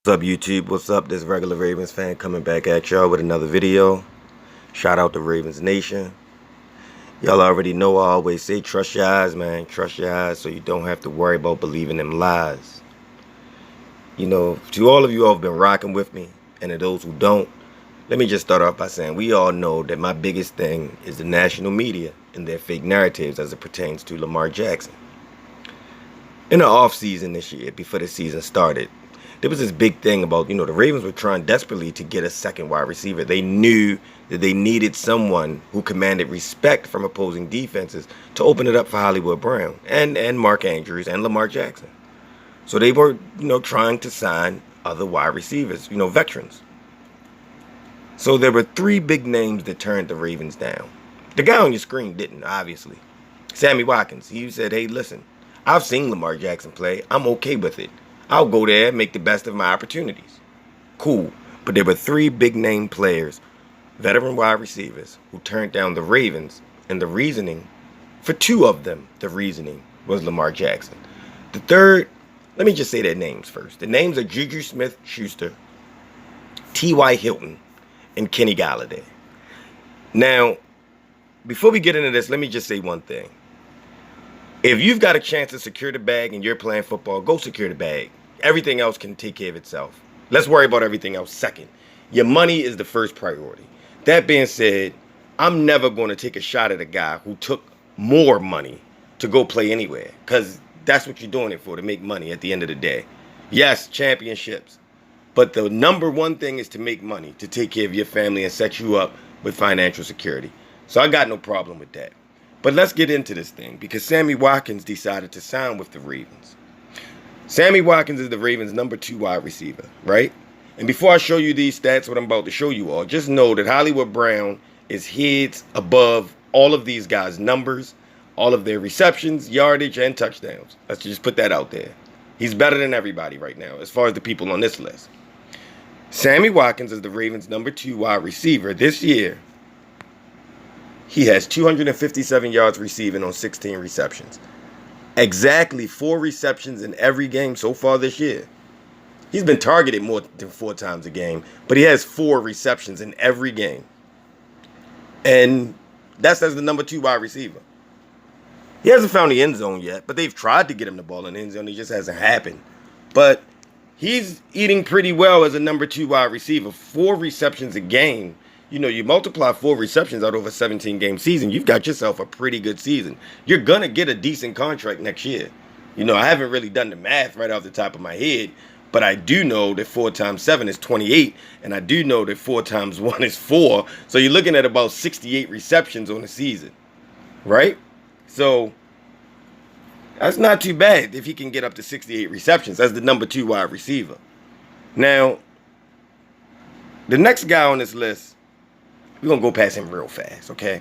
What's up, YouTube? What's up? This regular Ravens fan coming back at y'all with another video. Shout out to Ravens Nation. Y'all already know I always say trust your eyes, man. Trust your eyes so you don't have to worry about believing them lies. To all of you who have been rocking with me, and to those who don't, let me just start off by saying we all know that my biggest thing is the national media and their fake narratives as it pertains to Lamar Jackson. In the offseason this year, before the season started, there was this big thing about, the Ravens were trying desperately to get a second wide receiver. They knew that they needed someone who commanded respect from opposing defenses to open it up for Hollywood Brown and Mark Andrews and Lamar Jackson. So they were, trying to sign other wide receivers, veterans. So there were three big names that turned the Ravens down. The guy on your screen didn't, obviously. Sammy Watkins. He said, hey, listen, I've seen Lamar Jackson play. I'm okay with it. I'll go there and make the best of my opportunities. Cool. But there were three big name players, veteran wide receivers, who turned down the Ravens. And the reasoning, for two of them, the reasoning was Lamar Jackson. The third, let me just say their names first. The names are JuJu Smith-Schuster, T.Y. Hilton, and Kenny Galladay. Now, before we get into this, let me just say one thing. If you've got a chance to secure the bag and you're playing football, go secure the bag. Everything else can take care of itself. Let's worry about everything else second. Your money is the first priority. That being said, I'm never going to take a shot at a guy who took more money to go play anywhere, because that's what you're doing it for, to make money at the end of the day. Yes, championships. But the number one thing is to make money, to take care of your family and set you up with financial security. So I got no problem with that. But let's get into this thing, because Sammy Watkins decided to sign with the Ravens. Sammy Watkins is the Ravens' number 2 wide receiver, right? And before I show you these stats, what I'm about to show you all, just know that Hollywood Brown is heads above all of these guys' numbers, all of their receptions, yardage, and touchdowns. Let's just put that out there. He's better than everybody right now, as far as the people on this list. Sammy Watkins is the Ravens' number 2 wide receiver this year. He has 257 yards receiving on 16 receptions. Exactly 4 receptions in every game so far this year. He's been targeted more than 4 times a game, but he has 4 receptions in every game. And that's as the number 2 wide receiver. He hasn't found the end zone yet, but they've tried to get him the ball in the end zone. It just hasn't happened. But he's eating pretty well as a number 2 wide receiver. 4 receptions a game. You multiply 4 receptions out over a 17-game season, you've got yourself a pretty good season. You're going to get a decent contract next year. I haven't really done the math right off the top of my head, but I do know that 4 times 7 is 28, and I do know that 4 times 1 is 4. So you're looking at about 68 receptions on a season, right? So that's not too bad if he can get up to 68 receptions as the number 2 wide receiver. Now, the next guy on this list, we're going to go past him real fast, okay?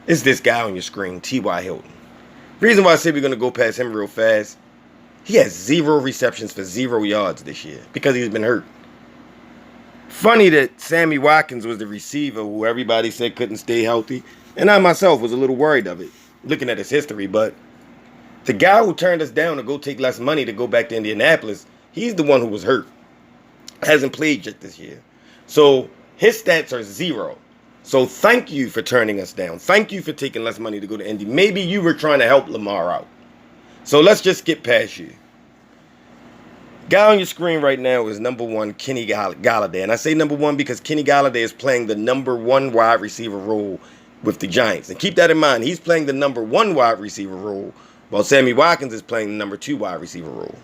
It's this guy on your screen, T.Y. Hilton. Reason why I say we're going to go past him real fast, he has 0 receptions for 0 yards this year because he's been hurt. Funny that Sammy Watkins was the receiver who everybody said couldn't stay healthy, and I myself was a little worried of it, looking at his history, but the guy who turned us down to go take less money to go back to Indianapolis, he's the one who was hurt. Hasn't played yet this year. So his stats are 0. So thank you for turning us down. Thank you for taking less money to go to Indy. Maybe you were trying to help Lamar out. So let's just get past you. Guy on your screen right now is number 1, Kenny Galladay. And I say number 1 because Kenny Galladay is playing the number 1 wide receiver role with the Giants. And keep that in mind. He's playing the number 1 wide receiver role, while Sammy Watkins is playing the number 2 wide receiver role.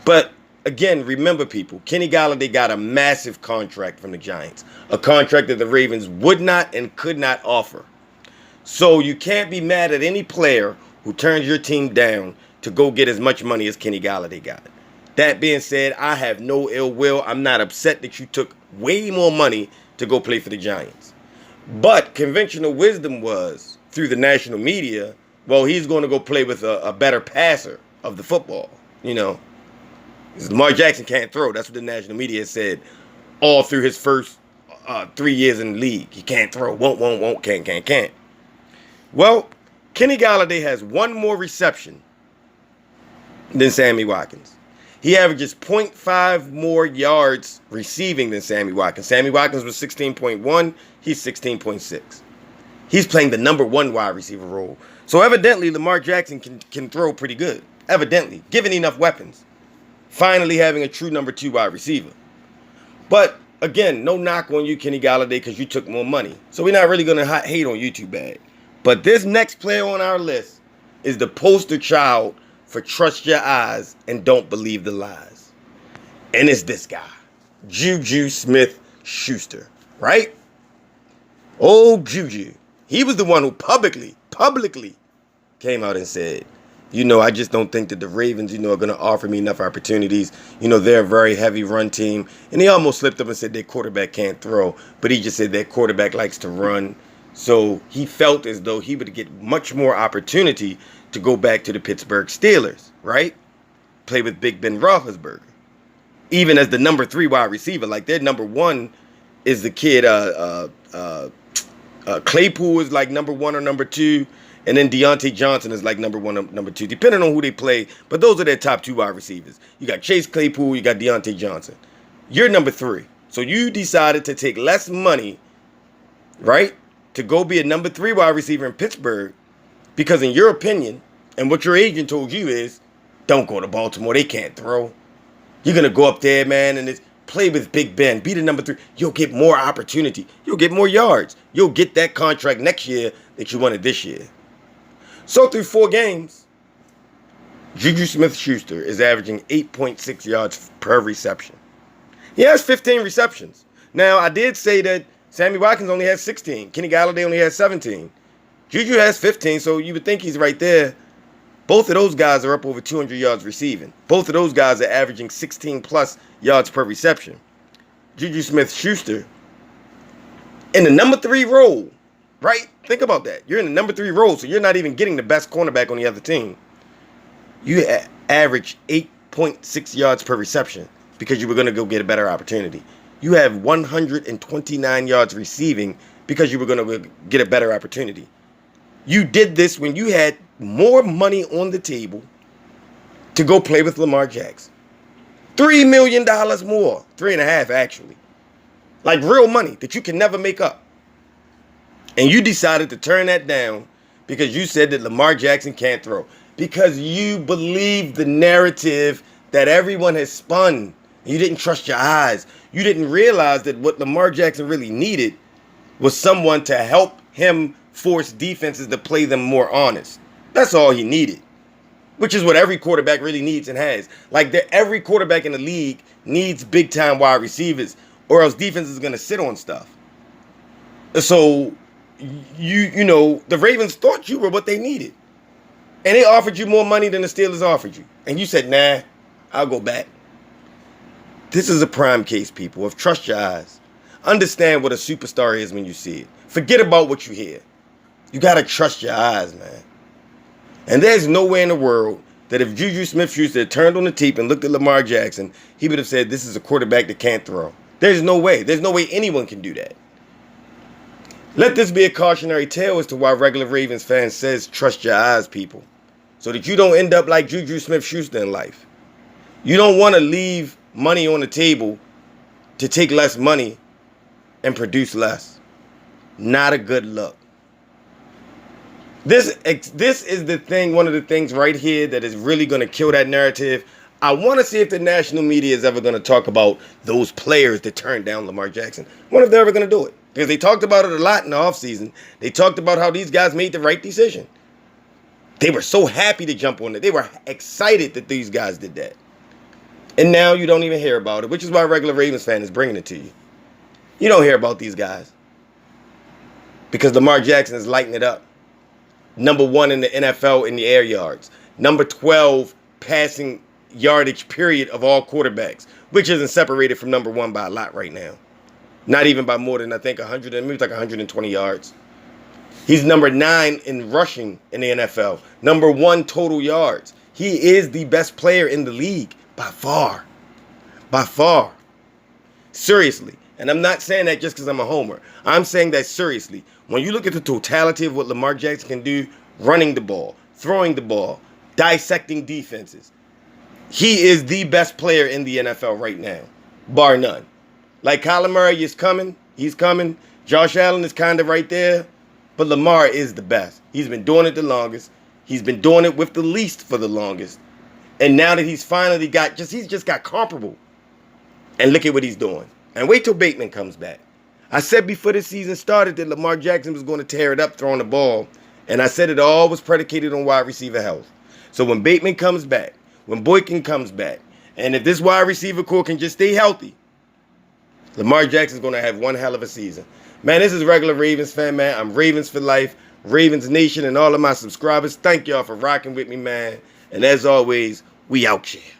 But again, remember, people, Kenny Galladay got a massive contract from the Giants. A contract that the Ravens would not and could not offer. So you can't be mad at any player who turns your team down to go get as much money as Kenny Galladay got. That being said, I have no ill will. I'm not upset that you took way more money to go play for the Giants. But conventional wisdom was, through the national media, well, he's going to go play with a better passer of the football, Lamar Jackson can't throw. That's what the national media said all through his first 3 years in the league. He can't throw. Won't, can't. Well, Kenny Galladay has 1 more reception than Sammy Watkins. He averages 0.5 more yards receiving than Sammy Watkins. Sammy Watkins was 16.1. He's 16.6. He's playing the number 1 wide receiver role. So evidently, Lamar Jackson can throw pretty good. Evidently, given enough weapons. Finally having a true number 2 wide receiver. But again, no knock on you, Kenny Galladay, because you took more money. So we're not really going to hate on you too bad. But this next player on our list is the poster child for trust your eyes and don't believe the lies. And it's this guy, JuJu Smith-Schuster, right? Oh, JuJu. He was the one who publicly came out and said, I just don't think that the Ravens, are going to offer me enough opportunities. They're a very heavy run team. And he almost slipped up and said their quarterback can't throw. But he just said their quarterback likes to run. So he felt as though he would get much more opportunity to go back to the Pittsburgh Steelers, right? Play with Big Ben Roethlisberger. Even as the number 3 wide receiver. Like their number 1 is the kid, Claypool is like number 1 or number 2. And then Deontay Johnson is like number 1 or number 2, depending on who they play. But those are their top 2 wide receivers. You got Chase Claypool, you got Deontay Johnson. You're number 3. So you decided to take less money, right, to go be a number 3 wide receiver in Pittsburgh because in your opinion, and what your agent told you is, don't go to Baltimore. They can't throw. You're going to go up there, man, and play with Big Ben. Be the number 3. You'll get more opportunity. You'll get more yards. You'll get that contract next year that you wanted this year. So through 4 games, JuJu Smith-Schuster is averaging 8.6 yards per reception. He has 15 receptions. Now, I did say that Sammy Watkins only has 16. Kenny Galladay only has 17. JuJu has 15, so you would think he's right there. Both of those guys are up over 200 yards receiving. Both of those guys are averaging 16-plus yards per reception. JuJu Smith-Schuster, in the number 3 role, right? Think about that. You're in the number 3 role, so you're not even getting the best cornerback on the other team. You average 8.6 yards per reception because you were going to go get a better opportunity. You have 129 yards receiving because you were going to get a better opportunity. You did this when you had more money on the table to go play with Lamar Jackson. $3 million more. 3.5 actually. Like real money that you can never make up. And you decided to turn that down because you said that Lamar Jackson can't throw. Because you believe the narrative that everyone has spun. You didn't trust your eyes. You didn't realize that what Lamar Jackson really needed was someone to help him force defenses to play them more honest. That's all he needed. Which is what every quarterback really needs and has. Like every quarterback in the league needs big-time wide receivers or else defense is going to sit on stuff. So the Ravens thought you were what they needed. And they offered you more money than the Steelers offered you. And you said, nah, I'll go back. This is a prime case, people, of trust your eyes. Understand what a superstar is when you see it. Forget about what you hear. You got to trust your eyes, man. And there's no way in the world that if JuJu Smith-Schuster had turned on the tape and looked at Lamar Jackson, he would have said, this is a quarterback that can't throw. There's no way. There's no way anyone can do that. Let this be a cautionary tale as to why regular Ravens fans says trust your eyes, people. So that you don't end up like JuJu Smith-Schuster in life. You don't want to leave money on the table to take less money and produce less. Not a good look. This is the thing, one of the things right here that is really going to kill that narrative. I want to see if the national media is ever going to talk about those players that turned down Lamar Jackson. I wonder if they're ever going to do it. Because they talked about it a lot in the offseason. They talked about how these guys made the right decision. They were so happy to jump on it. They were excited that these guys did that. And now you don't even hear about it, which is why a regular Ravens fan is bringing it to you. You don't hear about these guys. Because Lamar Jackson is lighting it up. Number 1 in the NFL in the air yards. Number 12 passing yardage period of all quarterbacks, which isn't separated from number 1 by a lot right now. Not even by more than, I think, 100, maybe it's like 120 yards. He's number 9 in rushing in the NFL. Number 1 total yards. He is the best player in the league by far. By far. Seriously. And I'm not saying that just because I'm a homer. I'm saying that seriously. When you look at the totality of what Lamar Jackson can do, running the ball, throwing the ball, dissecting defenses, He is the best player in the NFL right now, bar none. Like Kyler Murray is coming. He's coming. Josh Allen is kind of right there. But Lamar is the best. He's been doing it the longest. He's been doing it with the least for the longest. And now that he's finally he's just got comparable. And look at what he's doing. And wait till Bateman comes back. I said before the season started that Lamar Jackson was going to tear it up throwing the ball. And I said it all was predicated on wide receiver health. So when Bateman comes back, when Boykin comes back, and if this wide receiver core can just stay healthy, Lamar Jackson's going to have one hell of a season. Man, this is regular Ravens fan, man. I'm Ravens for life, Ravens Nation, and all of my subscribers. Thank y'all for rocking with me, man. And as always, we out here.